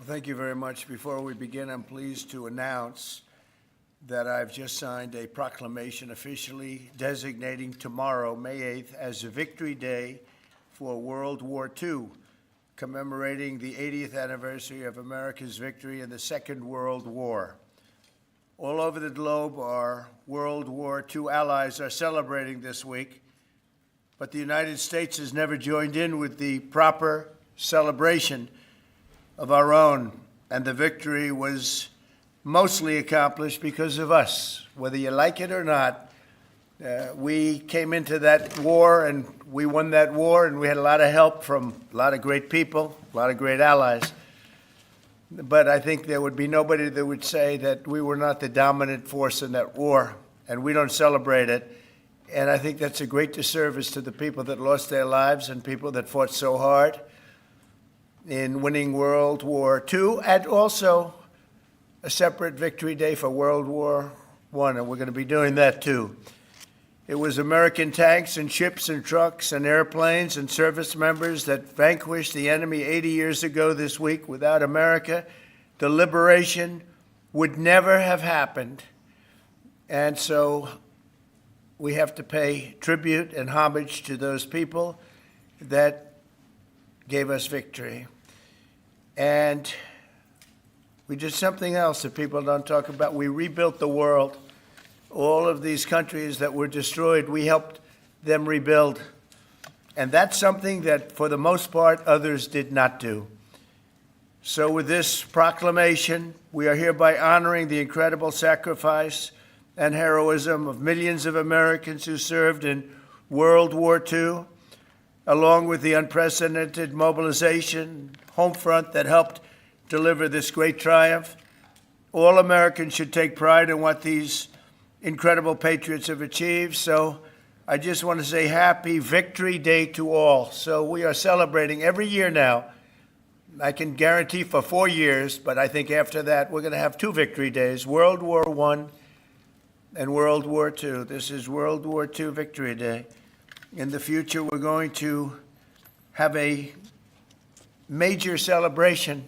Thank you very much. Before we begin, I'm pleased to announce that I've just signed a proclamation officially designating tomorrow, May 8th, as a Victory Day for World War II, commemorating the 80th anniversary of America's victory in the Second World War. All over the globe, our World War II allies are celebrating this week, but the United States has never joined in with the proper celebration of our own, and the victory was mostly accomplished because of us. Whether you like it or not, we came into that war and we won that war, and we had a lot of help from a lot of great people, a lot of great allies. But I think there would be nobody that would say that we were not the dominant force in that war, and we don't celebrate it. And I think that's a great disservice to the people that lost their lives and people that fought so hard in winning World War II, and also a separate Victory Day for World War I, and we're going to be doing that too. It was American tanks and ships and trucks and airplanes and service members that vanquished the enemy 80 years ago this week. Without America, the liberation would never have happened. And so we have to pay tribute and homage to those people that gave us victory. And we did something else that people don't talk about. We rebuilt the world. All of these countries that were destroyed, we helped them rebuild. And that's something that, for the most part, others did not do. So with this proclamation, we are hereby honoring the incredible sacrifice and heroism of millions of Americans who served in World War II, along with the unprecedented mobilization, home front that helped deliver this great triumph. All Americans should take pride in what these incredible patriots have achieved. So I just want to say happy Victory Day to all. So we are celebrating every year now. I can guarantee for 4 years, but I think after that we're going to have 2 Victory Days, World War I and World War II. This is World War II Victory Day. In the future, we're going to have a major celebration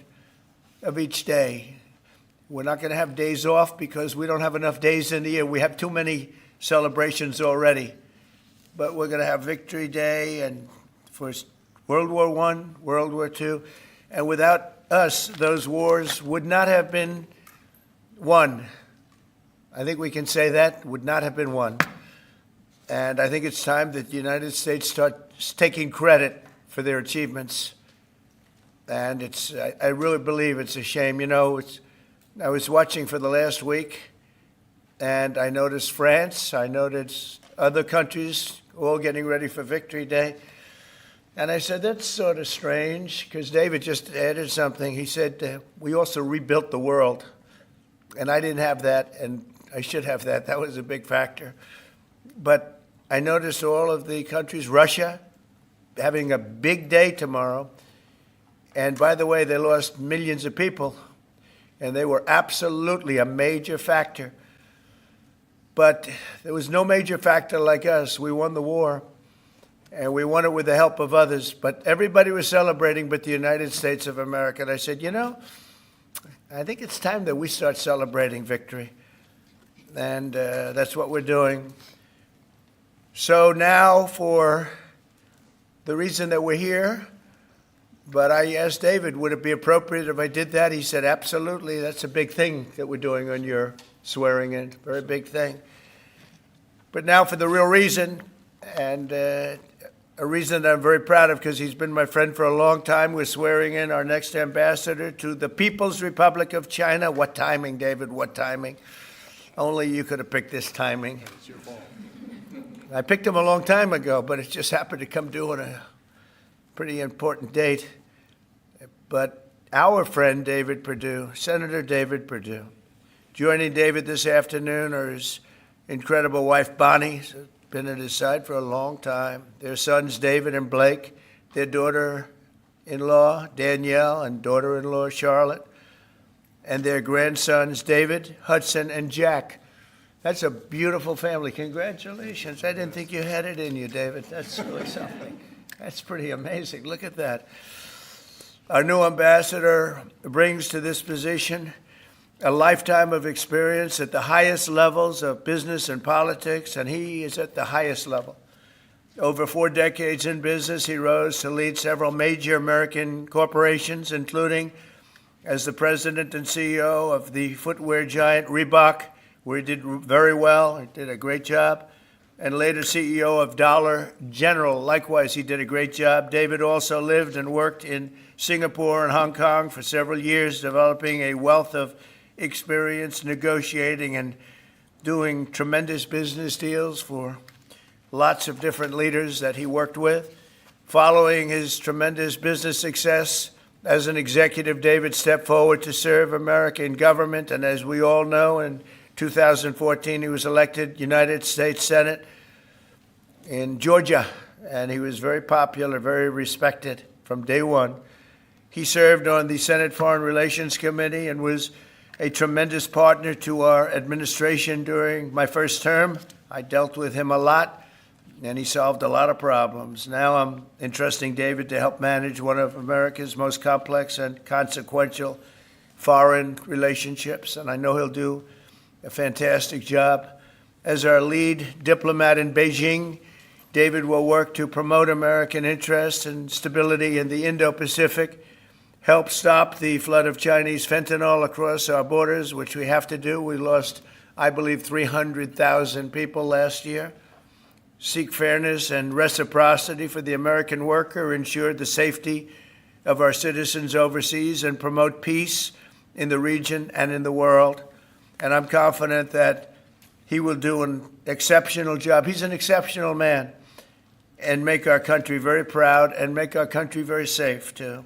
of each day. We're not going to have days off because we don't have enough days in the year. We have too many celebrations already. But we're going to have Victory Day and for World War I, World War II. And without us, those wars would not have been won. I think we can say that, would not have been won. And I think it's time that the United States starts taking credit for their achievements. And I really believe it's a shame. You know, I was watching for the last week, and I noticed France, I noticed other countries all getting ready for Victory Day. And I said, that's sort of strange, because David just added something. He said, we also rebuilt the world. And I didn't have that, and I should have that. That was a big factor. But I noticed all of the countries, Russia, having a big day tomorrow. And by the way, they lost millions of people, and they were absolutely a major factor. But there was no major factor like us. We won the war, and we won it with the help of others. But everybody was celebrating but the United States of America. And I said, you know, I think it's time that we start celebrating victory. And that's what we're doing. So now for the reason that we're here, but I asked David, would it be appropriate if I did that? He said, absolutely. That's a big thing that we're doing on your swearing in, very big thing. But now for the real reason, and a reason that I'm very proud of because he's been my friend for a long time. We're swearing in our next ambassador to the People's Republic of China. What timing, David, what timing? Only you could have picked this timing. It's your fault. I picked him a long time ago, but it just happened to come due on a pretty important date. But our friend David Perdue, Senator David Perdue, joining David this afternoon are his incredible wife Bonnie, who's been at his side for a long time, their sons David and Blake, their daughter-in-law Danielle and daughter-in-law Charlotte, and their grandsons David, Hudson, and Jack. That's a beautiful family. Congratulations. I didn't think you had it in you, David. That's really something. That's pretty amazing. Look at that. Our new ambassador brings to this position a lifetime of experience at the highest levels of business and politics, and he is at the highest level. Over 4 decades in business, he rose to lead several major American corporations, including as the president and CEO of the footwear giant Reebok, where he did very well. He did a great job. And later CEO of Dollar General. Likewise, he did a great job. David also lived and worked in Singapore and Hong Kong for several years, developing a wealth of experience negotiating and doing tremendous business deals for lots of different leaders that he worked with. Following his tremendous business success as an executive, David stepped forward to serve America in government, and as we all know, in 2014, he was elected United States Senate in Georgia, and he was very popular, very respected from day one. He served on the Senate Foreign Relations Committee and was a tremendous partner to our administration during my first term. I dealt with him a lot, and he solved a lot of problems. Now I'm entrusting David to help manage one of America's most complex and consequential foreign relationships, and I know he'll do a fantastic job. As our lead diplomat in Beijing, David will work to promote American interests and stability in the Indo-Pacific, help stop the flood of Chinese fentanyl across our borders, which we have to do. We lost, I believe, 300,000 people last year. Seek fairness and reciprocity for the American worker, ensure the safety of our citizens overseas, and promote peace in the region and in the world. And I'm confident that he will do an exceptional job. He's an exceptional man, and make our country very proud and make our country very safe, too.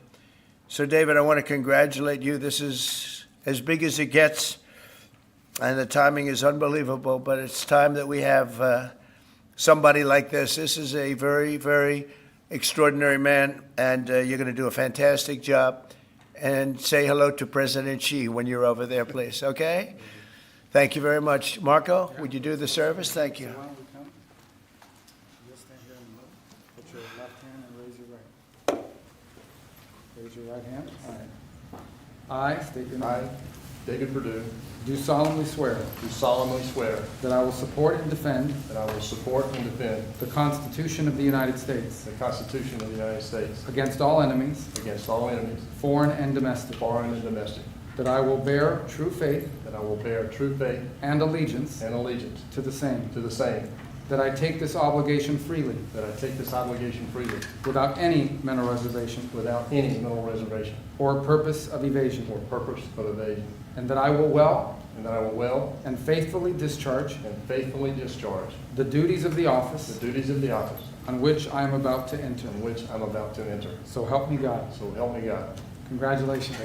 So, David, I want to congratulate you. This is as big as it gets, and the timing is unbelievable, but it's time that we have somebody like this. This is a very, very extraordinary man, and you're going to do a fantastic job. And say hello to President Xi when you're over there, please, okay? Thank you very much. Marco, would you do the service? Thank you. So why don't we come? You'll stand here in the middle. Put your left hand and raise your right. Raise your right hand. All right. I state your name. I, David Perdue, Do solemnly swear do solemnly swear that I will support and defend that I will support and defend the Constitution of the United States the Constitution of the United States against all enemies, against all enemies, foreign and domestic, foreign and domestic, that I will bear true faith that I will bear true faith and allegiance and allegiance to the same, to the same, that I take this obligation freely that I take this obligation freely without any mental reservation without any mental reservation or purpose of evasion, or purpose of evasion, and that I will well and that I will well and faithfully discharge and faithfully discharge the duties of the the office duties of the office on which I am about to enter. in which I'm about to enter. So help me God. So help me God. Congratulations.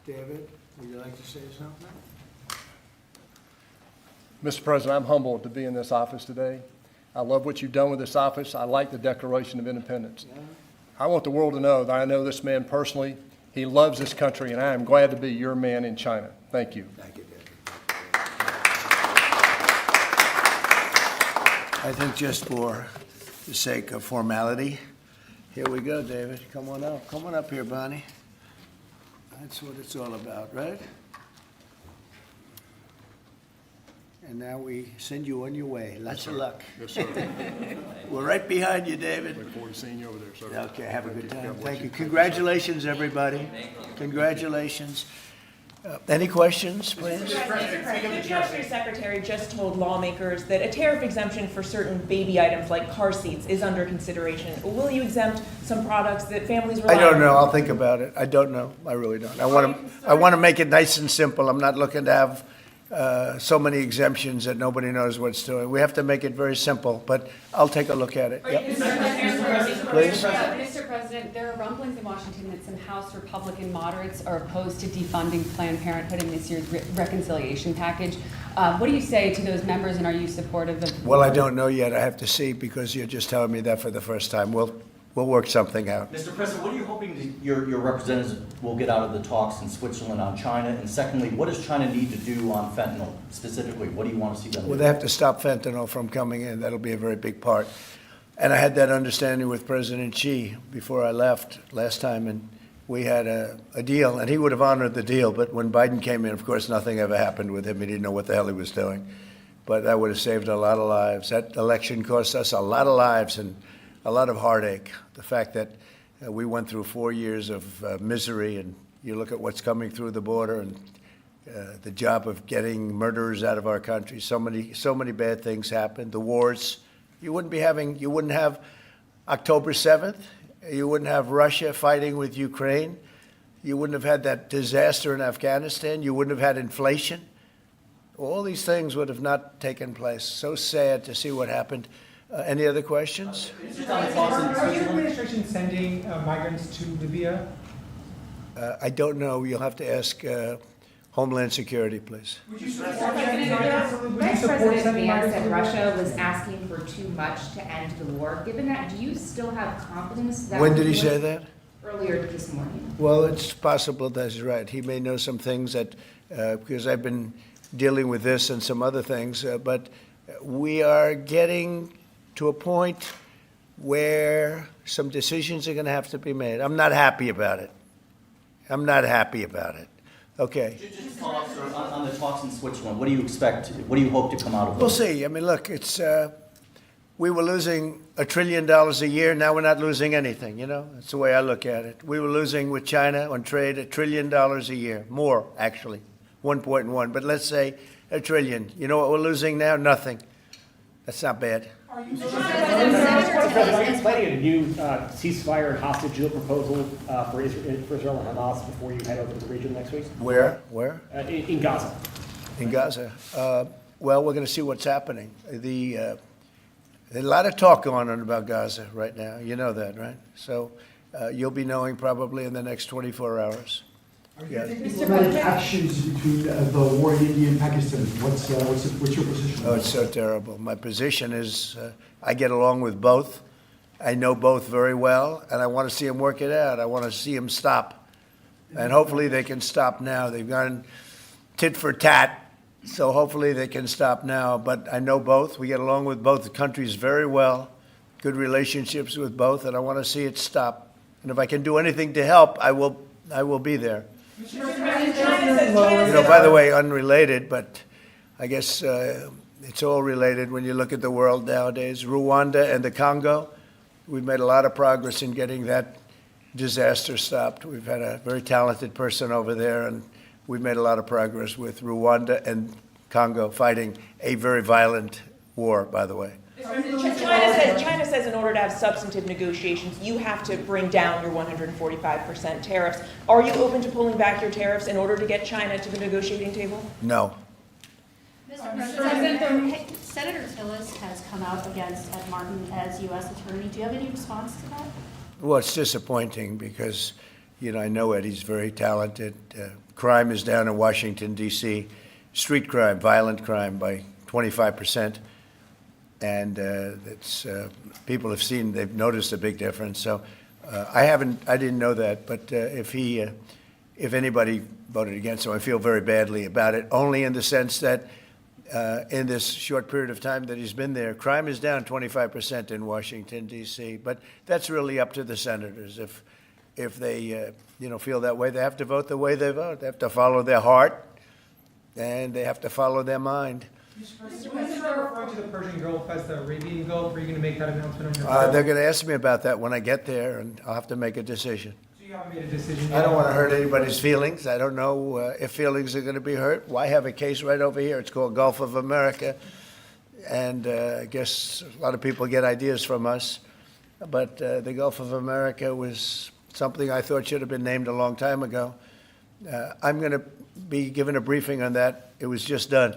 David, would you like to say something? Mr. President, I'm humbled to be in this office today. I love what you've done with this office. I like the Declaration of Independence. Yeah. I want the world to know that I know this man personally. He loves this country, and I am glad to be your man in China. Thank you. Thank you, David. I think just for the sake of formality, here we go, David. Come on up. Come on up here, Bonnie. That's what it's all about, right? And now we send you on your way. Lots of luck. Yes, sir. We're right behind you, David. Look forward to seeing you over there, sir. Okay, have a good time. God bless Thank you. you. Congratulations, everybody. Congratulations. Any questions, please? Mr. President, the Treasury Secretary just told lawmakers that a tariff exemption for certain baby items like car seats is under consideration. Will you exempt some products that families rely I on? don't know. I'll think about it. I don't know. I really don't. I want to make it nice and simple. I'm not looking to have so many exemptions that nobody knows what's doing. We have to make it very simple, but I'll take a look at it. Yep. Please. Mr. President, there are rumblings in Washington that some House Republican moderates are opposed to defunding Planned Parenthood in this year's reconciliation package. What do you say to those members, and are you supportive of? Well, I don't know yet. I have to see, because you're just telling me that for the first time. We'll we'll work something out. Mr. President, what are you hoping your representatives will get out of the talks in Switzerland on China? And secondly, what does China need to do on fentanyl specifically? What do you want to see them do? Well, they have to stop fentanyl from coming in. That'll be a very big part. And I had that understanding with President Xi before I left last time, and we had a deal, and he would have honored the deal. But when Biden came in, of course, nothing ever happened with him. He didn't know what the hell he was doing. But that would have saved a lot of lives. That election cost us a lot of lives and a lot of heartache. The fact that we went through 4 years of misery, and you look at what's coming through the border, and the job of getting murderers out of our country. So many bad things happened. The wars. You wouldn't have October 7th. You wouldn't have Russia fighting with Ukraine. You wouldn't have had that disaster in Afghanistan. You wouldn't have had inflation. All these things would have not taken place. So sad to see what happened. Any other questions? Are your administration sending migrants to Libya? I don't know. You'll have to ask Homeland Security, please. Would you Vice support President sending Vance migrants said to Russia was asking for too much to end the war. Given that, do you still have confidence that... When did he say that? Earlier this morning. Well, it's possible that he's right. He may know some things that, because I've been dealing with this and some other things, but we are getting to a point where some decisions are going to have to be made. I'm not happy about it. Okay. Just follow up, sir, on the talks in Switzerland. What do you expect? What do you hope to come out of We'll those? see. I mean, look, it's we were losing $1 trillion a year. Now we're not losing anything, you know? That's the way I look at it. We were losing with China on trade $1 trillion a year. More, actually. 1.1. But let's say $1 trillion. You know what we're losing now? Nothing. That's not bad. Are you planning a new ceasefire and hostage deal proposal for Israel and Hamas before you head over to the region next week? Where? In Gaza. In Gaza. Well, we're going to see what's happening. There's a lot of talk going on about Gaza right now. You know that, right? So you'll be knowing probably in the next 24 hours. Are you taking diplomatic actions between the war in India and Pakistan? What's your position? Oh, it's so terrible. My position is I get along with both. I know both very well, and I want to see them work it out. I want to see them stop. And hopefully they can stop now. They've gone tit for tat, so hopefully they can stop now. But I know both. We get along with both countries very well, good relationships with both, and I want to see it stop. And if I can do anything to help, I will be there. You know, by the way, unrelated, but I guess it's all related when you look at the world nowadays. Rwanda and the Congo, we've made a lot of progress in getting that disaster stopped. We've had a very talented person over there, and we've made a lot of progress with Rwanda and Congo fighting a very violent war, by the way. China says in order to have substantive negotiations, you have to bring down your 145% tariffs. Are you open to pulling back your tariffs in order to get China to the negotiating table? No. Mr. President, Senator Tillis has come out against Ed Martin as U.S. Attorney. Do you have any response to that? Well, it's disappointing because, you know, I know Eddie's very talented. Crime is down in Washington, D.C. Street crime, violent crime by 25%. And people have seen, they've noticed a big difference. So I didn't know that. But if anybody voted against him, I feel very badly about it, only in the sense that in this short period of time that he's been there, crime is down 25% in Washington, D.C. But that's really up to the senators. If they feel that way, they have to vote the way they vote. They have to follow their heart, and they have to follow their mind. Mr. President, referring to the Persian Gulf as the Arabian Gulf, are you going to make that announcement on your part? They're going to ask me about that when I get there, and I'll have to make a decision. So you haven't made a decision yet? I don't want to hurt anybody's feelings. I don't know if feelings are going to be hurt. Why have a case right over here? It's called Gulf of America, and I guess a lot of people get ideas from us. But the Gulf of America was something I thought should have been named a long time ago. I'm going to be given a briefing on that. It was just done.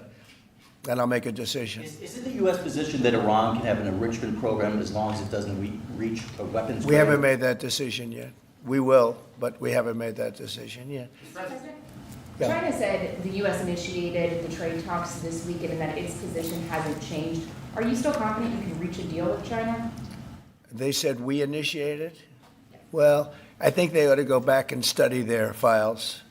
And I'll make a decision. Is it the U.S. position that Iran can have an enrichment program as long as it doesn't reach a weapons? We haven't made that decision yet. We will, but we haven't made that decision yet. Yeah. China said the U.S. initiated the trade talks this weekend and that its position hasn't changed. Are you still confident you can reach a deal with China? They said we initiated? Well, I think they ought to go back and study their files,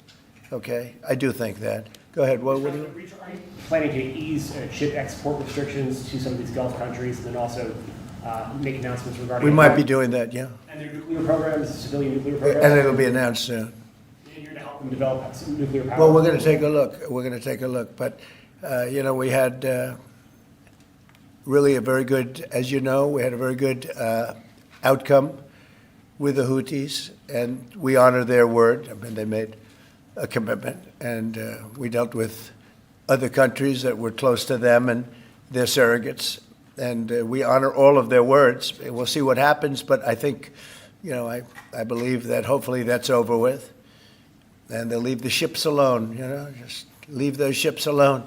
okay? I do think that. Go ahead, what do you? Are you planning to ease chip export restrictions to some of these Gulf countries, and then also make announcements regarding? We might be doing that, yeah. And their nuclear programs, civilian nuclear programs? And it'll be announced soon. And you're going to help them develop some nuclear power? Well, we're going to take a look. We're going to take a look. But, you know, we had really a very good, as you know, we had a very good outcome with the Houthis, and we honor their word. I mean, they made a commitment, and we dealt with other countries that were close to them and their surrogates, and we honor all of their words. We'll see what happens, but I think, you know, I believe that hopefully that's over with, and they'll leave the ships alone, you know, just leave those ships alone.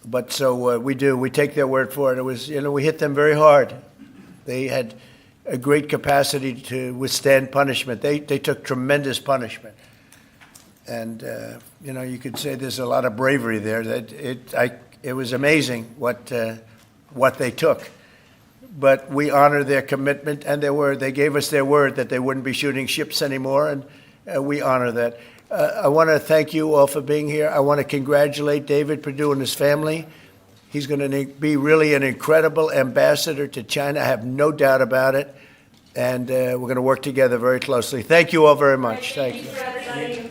But so we do. We take their word for it. It was, you know, we hit them very hard. They had a great capacity to withstand punishment. They took tremendous punishment. And, you know, you could say there's a lot of bravery there. That it was amazing what they took. But we honor their commitment and their word. They gave us their word that they wouldn't be shooting ships anymore, and we honor that. I want to thank you all for being here. I want to congratulate David Perdue and his family. He's going to be really an incredible ambassador to China. I have no doubt about it. And we're going to work together very closely. Thank you all very much. Thank you.